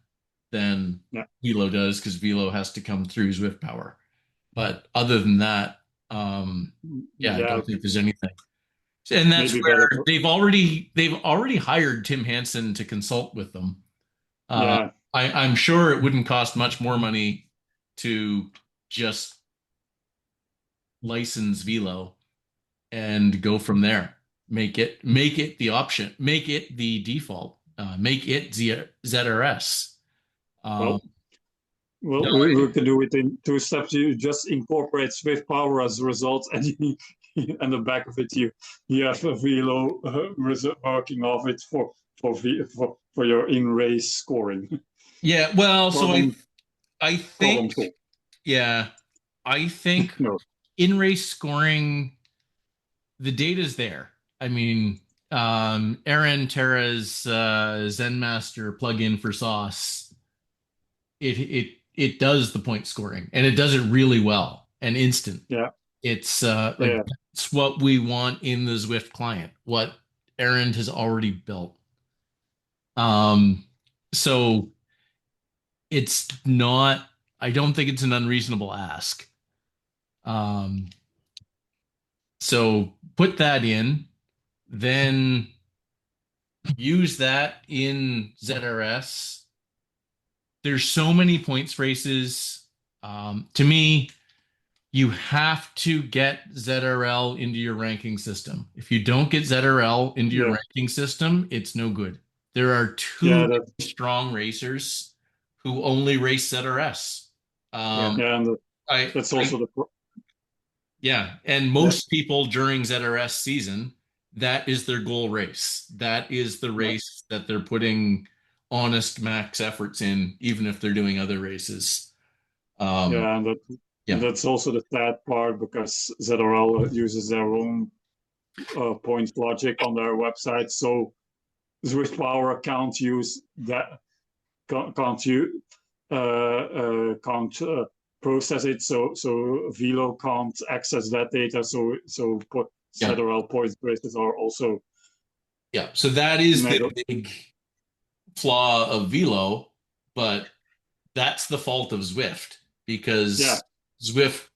than Yeah. Velo does, because Velo has to come through Zwift power. But other than that, yeah, I don't think there's anything. And that's maybe better. where they've already hired Tim Hansen to consult with them. Yeah, I'm sure it wouldn't cost much more money to just license Velo and go from there. Make it the option, make it the default, make it ZRS. Um, well, no, we can do it in 2 steps. You just incorporate Swift power as a result, and and the back of it, you have a Velo working off it for your in race scoring. yeah, well, so Problem I problem think solved. yeah, I think No, in race scoring, the data's there. I mean, Aaron Terra's Zen Master plugin for Sauce, it does the point scoring, and it does it really well and instant. yeah, It's like yeah, that's what we want in the Zwift client, what Aaron has already built. Um, so it's not, I don't think it's an unreasonable ask. Um, so put that in, then use that in ZRS. There's so many points races. To me, you have to get ZRL into your ranking system. If you don't get ZRL into your yeah, ranking system, it's no good. There are yeah. two strong racers who only race ZRS. Yeah, and I, that's I, also the yeah, and yeah, most people during ZRS season, that is their goal race. That is the yeah, race that they're putting honest max efforts in, even if they're doing other races. Um, yeah, and yeah, that's also the sad part because ZRL uses their own points logic on their website, so Swift Power can't use that, can't you can't process it, so Velo can't access that data, so yeah, ZRL points races are also yeah. So that is the negative. big flaw of Velo, but that's the fault of Zwift Yeah, because Zwift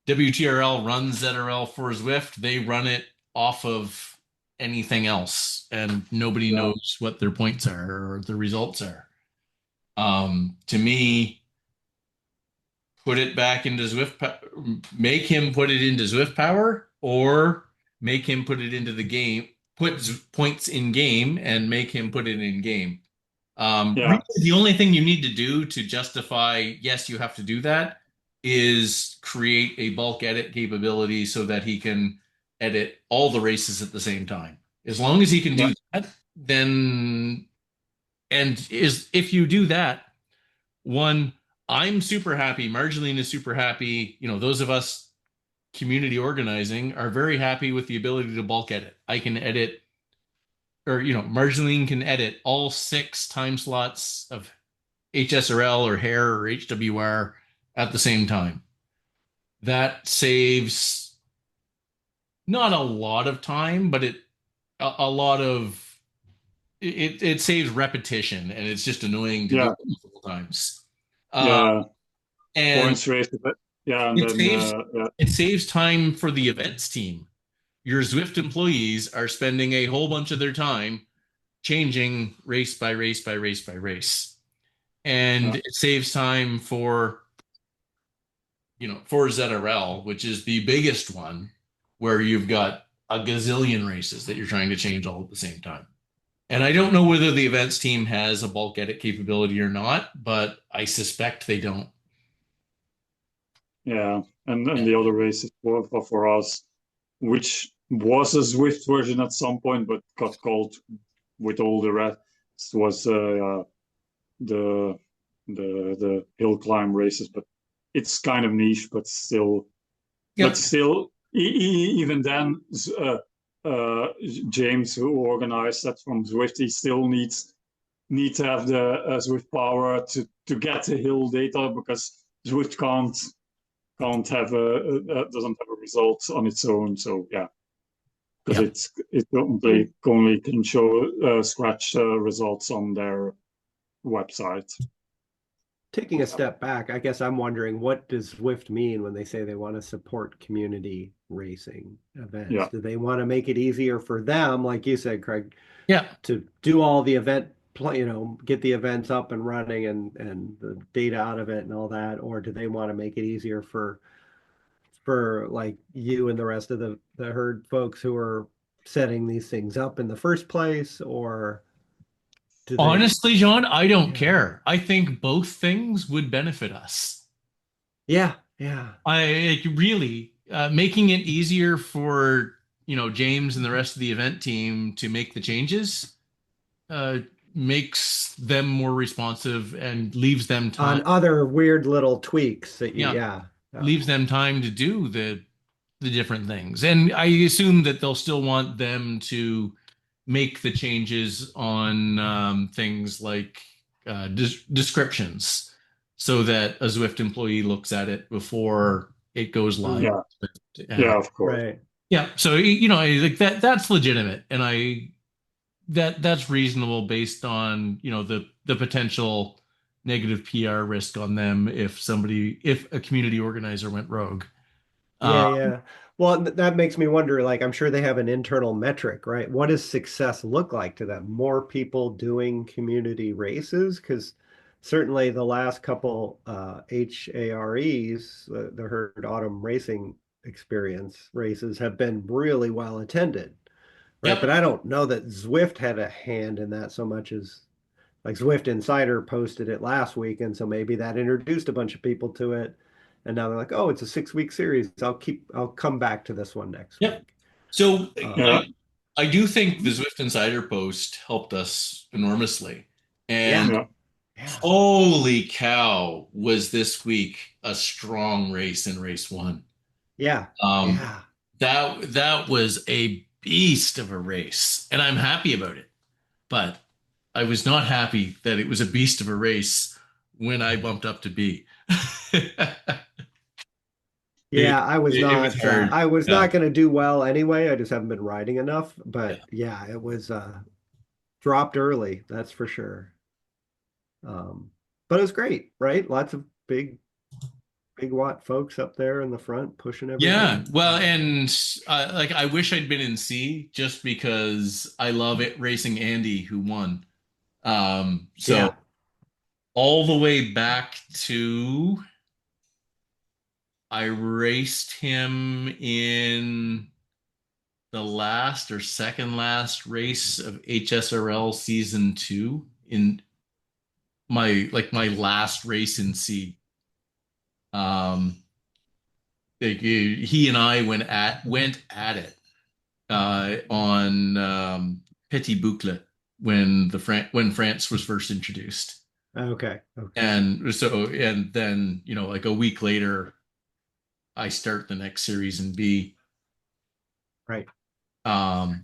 WTRL runs ZRL for Zwift. They run it off of anything else, and nobody yeah, knows what their points are or their results are. To me, put it back into Zwift, make him put it into Zwift Power, or make him put it into the game, put points in game, and make him put it in game. yeah, Really, the only thing you need to do to justify, yes, you have to do that, is create a bulk edit capability so that he can edit all the races at the same time. As long as he can yeah, do that, then, and is if you do that, one, I'm super happy. Marjeline is super happy. You know, those of us community organizing are very happy with the ability to bulk edit. I can edit, or, Marjeline can edit all 6 time slots of HSRL or HARE or HWR at the same time. That saves not a lot of time, but a lot of it saves repetition, and it's just annoying to do yeah, it multiple times. Uh, yeah. and Points races, yeah, and it then saves it saves time for the events team. Your Zwift employees are spending a whole bunch of their time changing race by race by race by race. And yeah, it saves time for ZRL, which is the biggest one, where you've got a gazillion races that you're trying to change all at the same time. And I don't know whether the events team has a bulk edit capability or not, but I suspect they don't. yeah. And then Yeah. the other races for us, which was a Swift version at some point, but got called with all the rest, was the the hill climb races. But it's kind of niche, but still, Yep. even then, James, who organized that from Zwift, he still need to have the Zwift power to get the hill data, because Zwift can't have doesn't have a result on its own. So yeah, because it only can show scratch results on their website. Taking a step back, I guess I'm wondering, what does Zwift mean when they say they want to support community racing events? Yeah. Do they want to make it easier for them, like you said, Craig, Yeah. to do all the event, get the events up and running and the data out of it and all that, or do they want to make it easier for like you and the rest of the herd folks who are setting these things up in the first place, or do they? Honestly, John, I don't Yeah. care. I think both things would benefit us. Yeah. I really making it easier for James and the rest of the event team to make the changes makes them more responsive and leaves them time. On other weird little tweaks that leaves them time to do the different things. And I assume that they'll still want them to make the changes on things like descriptions, so that a Zwift employee looks at it before it goes live. Yeah, of course. Right. Yeah, so like that's legitimate, and that's reasonable based on the potential negative PR risk on them if a community organizer went rogue. Yeah. Well, that makes me wonder, like, I'm sure they have an internal metric, right? What does success look like to them? More people doing community races? Because certainly the last couple HAREs, the Herd Autumn Racing Experience races, have been really well attended, right? Yep. But I don't know that Zwift had a hand in that so much as, like, Zwift Insider posted it last week, and so maybe that introduced a bunch of people to it. And now they're like, oh, it's a 6-week series. I'll come back to this one next Yep. week. So Yeah. I do think the Zwift Insider post helped us enormously. And Yeah. holy cow, was this week a strong race in race one. Yeah. That was a beast of a race, and I'm happy about it. But I was not happy that it was a beast of a race when I bumped up to B. Yeah, I was not. hard. I was Yeah. not going to do well anyway. I just haven't been riding enough. But yeah, it was dropped early. That's for sure. But it was great, right? Lots of big watt folks up there in the front pushing everything. Yeah, well, and like I wish I'd been in C just because I love it racing Andy who won. So Yeah. all the way back to I raced him in the last or second last race of HSRL season 2 in my last race in C. He and I went at it on Petit Boucle when France was first introduced. Okay. And then like a week later, I start the next series in B. Right.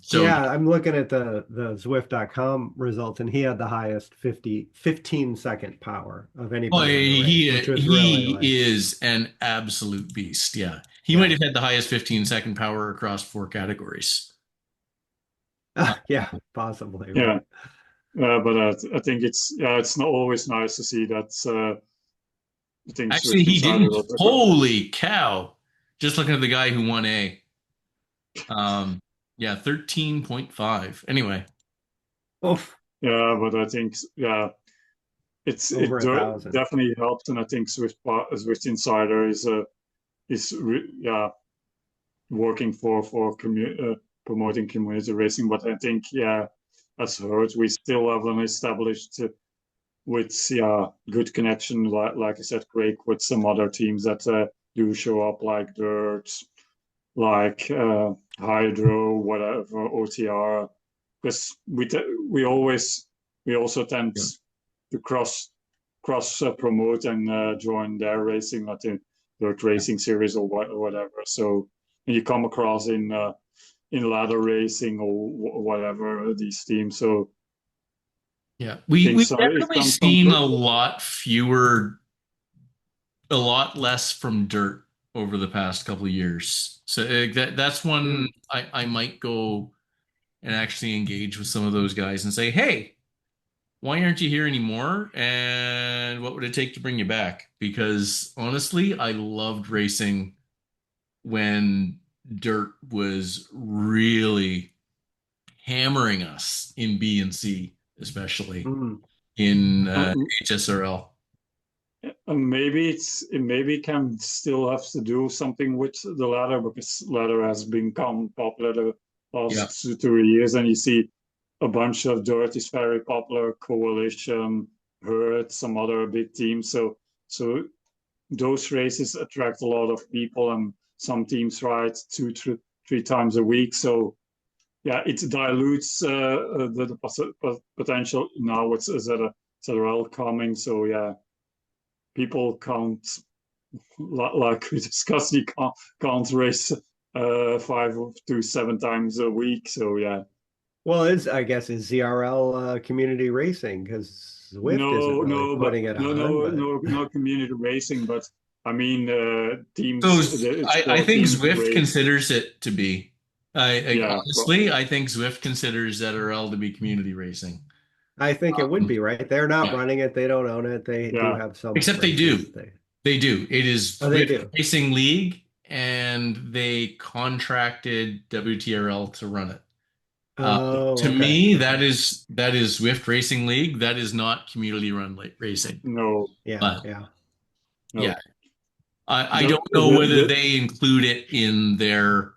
So yeah, I'm looking at the Zwift.com results, and he had the highest 15-second power of anybody in the race, which was really is an absolute beast. Yeah. He might have had the highest 15-second power across 4 categories. Yeah, possibly. Yeah. But I think it's not always nice to see that. Actually, he didn't. Holy cow! Just looking at the guy who won A. Yeah, 13.5. Anyway. Oof. Yeah, but I think it definitely helped, and I think Zwift Insider is working for promoting community racing. But I think as heard, we still haven't established with good connection, like I said, Craig, with some other teams that do show up, like Dirt, like Hydro, whatever, OTR, because we also tend to cross promote and join their racing, like the Dirt Racing series or whatever. So when you come across in in ladder racing or whatever these teams. So Yeah, we've it definitely comes from seen a lot fewer, a lot less from dirt over the past couple of years. So that's one I might go and actually engage with some of those guys and say, hey, why aren't you here anymore? And what would it take to bring you back? Because honestly, I loved racing when dirt was really hammering us in B and C, especially Mm. in um, HSRL. maybe it can still have to do something with the ladder, because ladder has become popular the Yeah. last 2 years, and you see a bunch of dirt is very popular. Coalition, HARE, some other big teams. So those races attract a lot of people, and some teams ride two, three times a week. So yeah, it dilutes the potential. Now it's ZRL coming. So yeah, people can't, like we discussed, you can't race 5 to 7 times a week. So yeah. Well, I guess it's ZRL community racing because Zwift isn't No, really no, but putting it no, on, no, but no, no community racing. But I mean, So teams. It's I for think teams to Zwift race. considers it to be. Yeah, Honestly, I think Zwift considers ZRL to be community racing. I think it would Um, be, right? They're not yeah, running it. They don't own it. They do yeah. have some except they races do. that they. They do. It is Oh, they Zwift do. Racing League, and they contracted WTRL to run it. Oh, To okay. me, Okay. that is Zwift Racing League. That is not community run racing. No, Yeah, But yeah. yeah, no. I The don't know whether the they include it in their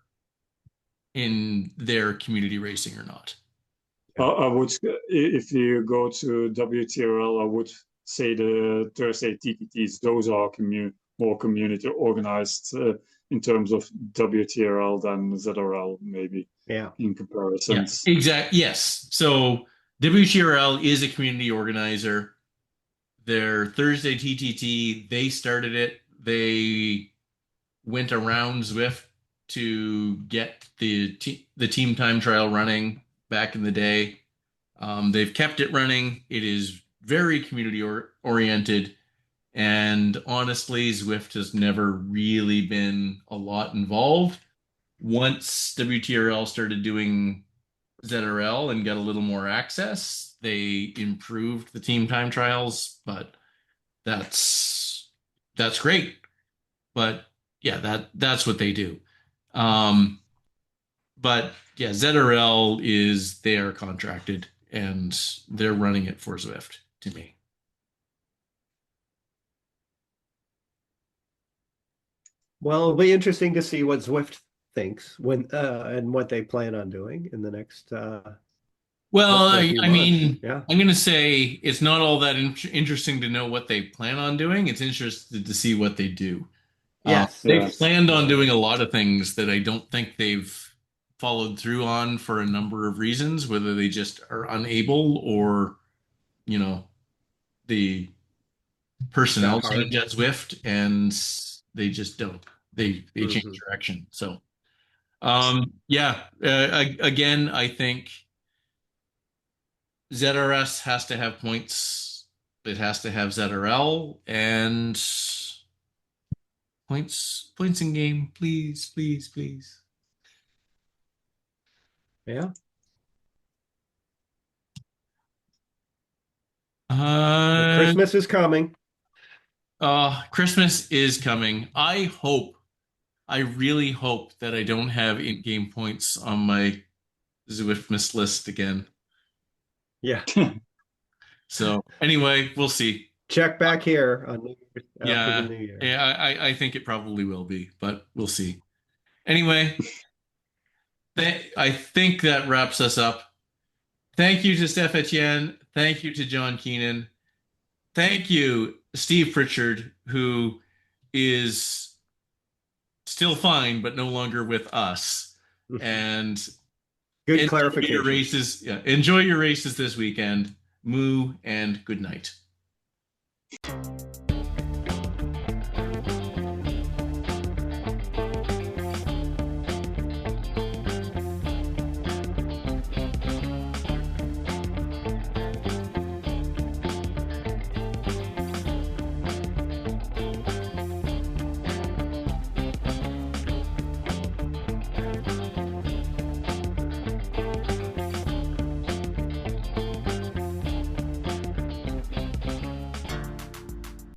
community racing or not. I would, if you go to WTRL, I would say the Thursday TTTs. Those are more community organized in terms of WTRL than ZRL, maybe Yeah. in Yeah, comparisons. exactly. Yes. So WTRL is a community organizer. Their Thursday TTT, they started it. They went around Zwift to get the team time trial running back in the day. They've kept it running. It is very community oriented. And honestly, Zwift has never really been a lot involved. Once WTRL started doing ZRL and got a little more access, they improved the team time trials, but that's great. But yeah, that's what they do. Um, but yeah, ZRL is they are contracted and they're running it for Zwift to me. Well, it'll be interesting to see what Zwift thinks when and what they plan on doing in the next Well, hopefully few I months. mean, Yeah. I'm going to say it's not all that interesting to know what they plan on doing. It's interested to see what they do. Yes, They've yes, Yes. planned on doing a exactly. lot of things that I don't think they've followed through on for a number of reasons, whether they just are unable or, you know, the Got personnel hard. change at Zwift and they just don't. They change Hmm. direction. So, yeah, again, I think ZRS has to have points. It has to have ZRL and points in game, please, please, please. Yeah. Well, Uh, Christmas is coming. Christmas is coming. I really hope that I don't have in-game points on my Zwiftmas list again. Yeah. So anyway, we'll see. Check back here on New Year's, after the Yeah, New Year. yeah, I think it probably will be, but we'll see. Anyway, I think that wraps us up. Thank you to Stef Etienne. Thank you to John Keenan. Thank you, Steve Pritchard, who is still fine, but no longer with us. And Good enjoy your clarification. races. Yeah, enjoy your races this weekend. Moo and good night.